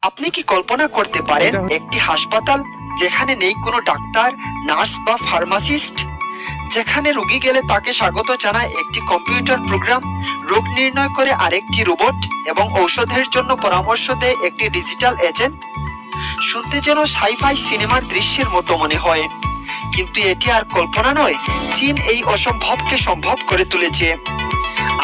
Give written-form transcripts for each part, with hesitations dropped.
আপনি কি কল্পনা করতে পারেন একটি হাসপাতাল যেখানে নেই কোনো ডাক্তার, নার্স বা ফার্মাসিস্ট, যেখানে রোগী গেলে তাকে স্বাগত জানায় একটি কম্পিউটার প্রোগ্রাম, রোগ নির্ণয় করে আরেকটি রোবট এবং ঔষধের জন্য পরামর্শ দেয় একটি ডিজিটাল এজেন্ট? শুনতে যেন সাই-ফাই সিনেমার দৃশ্যের মতো মনে হয়, কিন্তু এটি আর কল্পনা নয়। চীন এই অসম্ভবকে সম্ভব করে তুলেছে।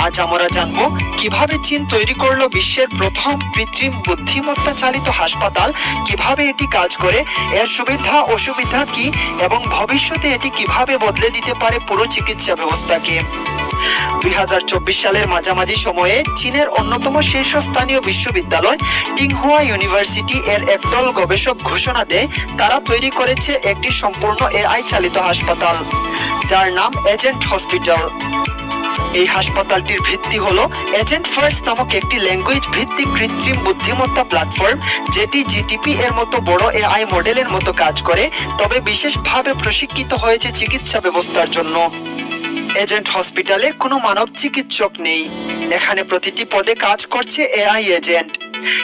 আজ আমরা জানবো কিভাবে চীন তৈরি করলো বিশ্বের প্রথম কৃত্রিম বুদ্ধিমত্তা চালিত হাসপাতাল, কিভাবে এটি কাজ করে, এর সুবিধা অসুবিধা কি এবং ভবিষ্যতে এটি কিভাবে বদলে দিতে পারে পুরো চিকিৎসা ব্যবস্থাকে। 2024 সালের মাঝামাঝি সময়ে চীনের অন্যতম শীর্ষস্থানীয় বিশ্ববিদ্যালয় টিংহুয়া ইউনিভার্সিটি এর একদল গবেষক ঘোষণা দেয় তারা তৈরি করেছে একটি সম্পূর্ণ এআই চালিত হাসপাতাল, যার নাম এজেন্ট হসপিটাল। এই হাসপাতালটির ভিত্তি হলো এজেন্ট ফার্স্ট নামক একটি ল্যাঙ্গুয়েজ ভিত্তিক কৃত্রিম বুদ্ধিমত্তা প্ল্যাটফর্ম, যেটি জিটিপি এর মতো বড় এআই মডেলের মতো কাজ করে, তবে বিশেষভাবে প্রশিক্ষিত হয়েছে চিকিৎসা ব্যবস্থার জন্য। এজেন্ট হসপিটালে কোনো মানব চিকিৎসক নেই। এখানে প্রতিটি পদে কাজ করছে এআই এজেন্ট।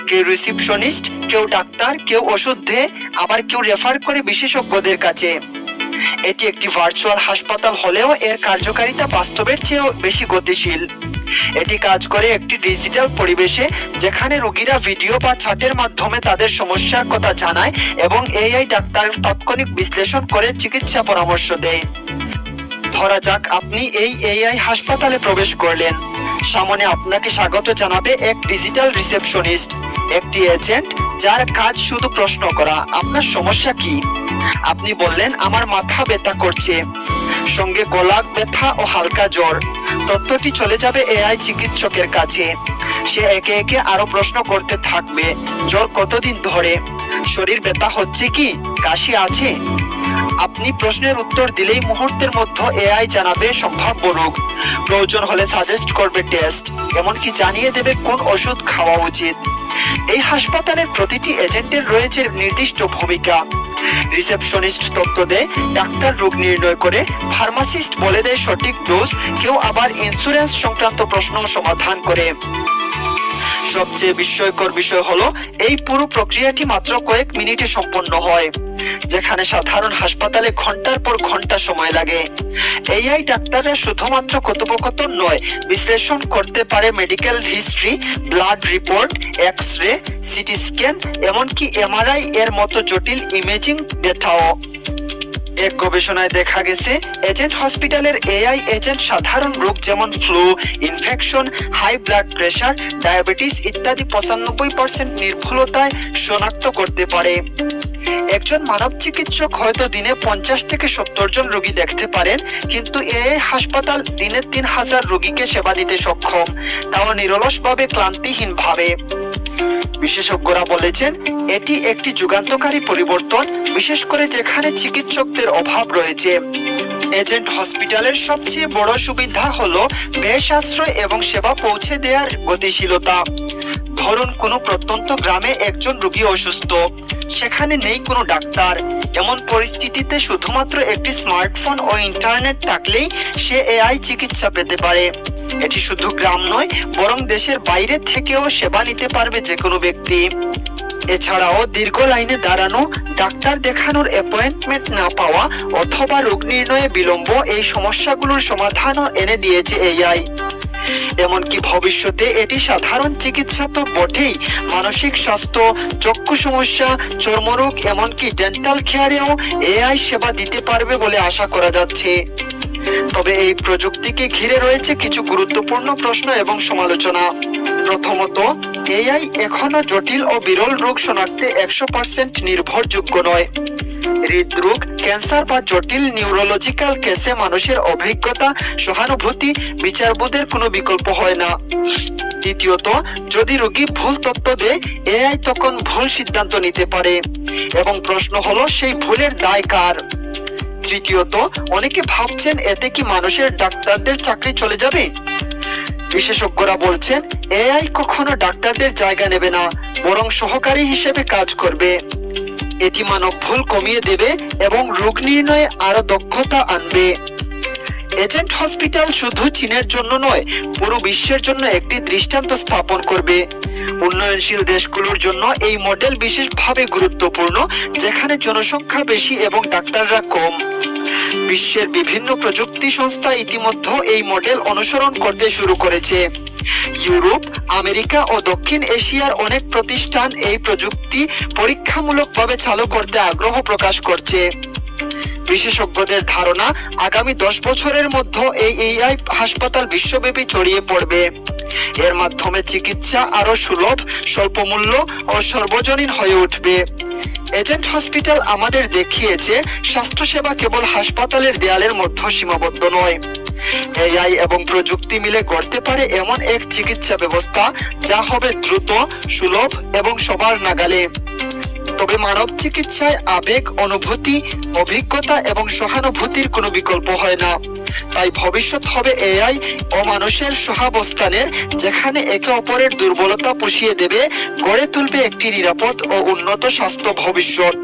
কেউ রিসিপশনিস্ট, কেউ ডাক্তার, কেউ ওষুধ দেয়, আবার কেউ রেফার করে বিশেষজ্ঞদের কাছে। এটি একটি ভার্চুয়াল হাসপাতাল হলেও এর কার্যকারিতা বাস্তবের চেয়েও বেশি গতিশীল। এটি কাজ করে একটি ডিজিটাল পরিবেশে, যেখানে রোগীরা ভিডিও বা চ্যাটের মাধ্যমে তাদের সমস্যার কথা জানায় এবং এআই ডাক্তার তাৎক্ষণিক বিশ্লেষণ করে চিকিৎসা পরামর্শ দেয়। ধরা যাক আপনি এই এআই হাসপাতালে প্রবেশ করলেন। সামনে আপনাকে স্বাগত জানাবে এক ডিজিটাল রিসেপশনিস্ট, একটি এজেন্ট যার কাজ শুধু প্রশ্ন করা, আপনার সমস্যা কি? আপনি বললেন, আমার মাথা ব্যথা করছে, সঙ্গে গলা ব্যথা ও হালকা জ্বর। তথ্যটি চলে যাবে এআই চিকিৎসকের কাছে। সে একে একে আরো প্রশ্ন করতে থাকবে। জ্বর কতদিন ধরে? শরীর ব্যথা হচ্ছে কি? কাশি আছে? আপনি প্রশ্নের উত্তর দিলেই মুহূর্তের মধ্যে এআই জানাবে সম্ভাব্য রোগ, প্রয়োজন হলে সাজেস্ট করবে টেস্ট, এমনকি জানিয়ে দেবে কোন ওষুধ খাওয়া উচিত। এই হাসপাতালের প্রতিটি এজেন্টের রয়েছে নির্দিষ্ট ভূমিকা। রিসেপশনিস্ট তথ্য দেয়, ডাক্তার রোগ নির্ণয় করে, ফার্মাসিস্ট বলে দেয় সঠিক ডোজ, কেউ আবার ইন্স্যুরেন্স সংক্রান্ত প্রশ্ন সমাধান করে। সবচেয়ে বিস্ময়কর বিষয় হলো এই পুরো প্রক্রিয়াটি মাত্র কয়েক মিনিটে সম্পন্ন হয়, যেখানে সাধারণ হাসপাতালে ঘন্টার পর ঘন্টা সময় লাগে। এআই ডাক্তাররা শুধুমাত্র কথোপকথন নয়, বিশ্লেষণ করতে পারে medical history, blood report, X ray, CT scan, এমনকি এমআরআই এর মতো জটিল ইমেজিং ডেটাও। এক গবেষণায় দেখা গেছে এজেন্ট হসপিটালের এআই এজেন্ট সাধারণ রোগ যেমন flu, infection, high blood pressure, diabetes ইত্যাদি 95% নির্ভুলতায় শনাক্ত করতে পারে। একজন মানব চিকিৎসক হয়তো দিনে 50 থেকে 70 জন রোগী দেখতে পারেন, কিন্তু এই হাসপাতাল দিনে 3000 রোগীকে সেবা দিতে সক্ষম, তাও নিরলসভাবে, ক্লান্তিহীনভাবে। বিশেষজ্ঞরা বলেছেন এটি একটি যুগান্তকারী পরিবর্তন, বিশেষ করে যেখানে চিকিৎসকদের অভাব রয়েছে। এজেন্ট হসপিটালের সবচেয়ে বড় সুবিধা হলো ব্যয় সাশ্রয় এবং সেবা পৌঁছে দেওয়ার গতিশীলতা। ধরুন কোনো প্রত্যন্ত গ্রামে একজন রোগী অসুস্থ, সেখানে নেই কোনো ডাক্তার। এমন পরিস্থিতিতে শুধুমাত্র একটি স্মার্টফোন ও ইন্টারনেট থাকলেই সে এআই চিকিৎসা পেতে পারে। এটি শুধু গ্রাম নয়, বরং দেশের বাইরে থেকেও সেবা নিতে পারবে যে কোনো ব্যক্তি। এছাড়াও দীর্ঘ লাইনে দাঁড়ানো, ডাক্তার দেখানোর অ্যাপয়েন্টমেন্ট না পাওয়া অথবা রোগ নির্ণয়ে বিলম্ব, এই সমস্যাগুলোর সমাধানও এনে দিয়েছে এআই। এমনকি ভবিষ্যতে এটি সাধারণ চিকিৎসা তো বটেই, মানসিক স্বাস্থ্য, চক্ষু সমস্যা, চর্মরোগ, এমনকি ডেন্টাল কেয়ারেও এআই সেবা দিতে পারবে বলে আশা করা যাচ্ছে। তবে এই প্রযুক্তিকে ঘিরে রয়েছে কিছু গুরুত্বপূর্ণ প্রশ্ন এবং সমালোচনা। প্রথমত, এআই এখনো জটিল ও বিরল রোগ শনাক্তে 100% নির্ভরযোগ্য নয়। হৃদরোগ, ক্যান্সার বা জটিল নিউরোলজিক্যাল কেসে মানুষের অভিজ্ঞতা, সহানুভূতি, বিচারবোধের কোনো বিকল্প হয় না। দ্বিতীয়ত, যদি রোগী ভুল তথ্য দেয়, এআই তখন ভুল সিদ্ধান্ত নিতে পারে এবং প্রশ্ন হলো সেই ভুলের দায় কার। তৃতীয়ত, অনেকে ভাবছেন এতে কি মানুষের ডাক্তারদের চাকরি চলে যাবে? বিশেষজ্ঞরা বলছেন এআই কখনো ডাক্তারদের জায়গা নেবে না, বরং সহকারী হিসেবে কাজ করবে। এটি মানব ভুল কমিয়ে দেবে এবং রোগ নির্ণয়ে আরো দক্ষতা আনবে। এজেন্ট হসপিটাল শুধু চীনের জন্য নয়, পুরো বিশ্বের জন্য একটি দৃষ্টান্ত স্থাপন করবে। উন্নয়নশীল দেশগুলোর জন্য এই মডেল বিশেষভাবে গুরুত্বপূর্ণ, যেখানে জনসংখ্যা বেশি এবং ডাক্তাররা কম। বিশ্বের বিভিন্ন প্রযুক্তি সংস্থা ইতিমধ্যে এই মডেল অনুসরণ করতে শুরু করেছে। ইউরোপ, আমেরিকা ও দক্ষিণ এশিয়ার অনেক প্রতিষ্ঠান এই প্রযুক্তি পরীক্ষামূলকভাবে চালু করতে আগ্রহ প্রকাশ করছে। বিশেষজ্ঞদের ধারণা, আগামী 10 বছরের মধ্যে এই এআই হাসপাতাল বিশ্বব্যাপী ছড়িয়ে পড়বে। এর মাধ্যমে চিকিৎসা আরো সুলভ, স্বল্পমূল্য ও সর্বজনীন হয়ে উঠবে। এজেন্ট হসপিটাল আমাদের দেখিয়েছে স্বাস্থ্যসেবা কেবল হাসপাতালের দেয়ালের মধ্যে সীমাবদ্ধ নয়। এআই এবং প্রযুক্তি মিলে গড়তে পারে এমন এক চিকিৎসা ব্যবস্থা যা হবে দ্রুত, সুলভ এবং সবার নাগালে। তবে মানব চিকিৎসায় আবেগ, অনুভূতি, অভিজ্ঞতা এবং সহানুভূতির কোনো বিকল্প হয় না। তাই ভবিষ্যৎ হবে এআই ও মানুষের সহাবস্থানের, যেখানে একে অপরের দুর্বলতা পুষিয়ে দেবে, গড়ে তুলবে একটি নিরাপদ ও উন্নত স্বাস্থ্য ভবিষ্যৎ।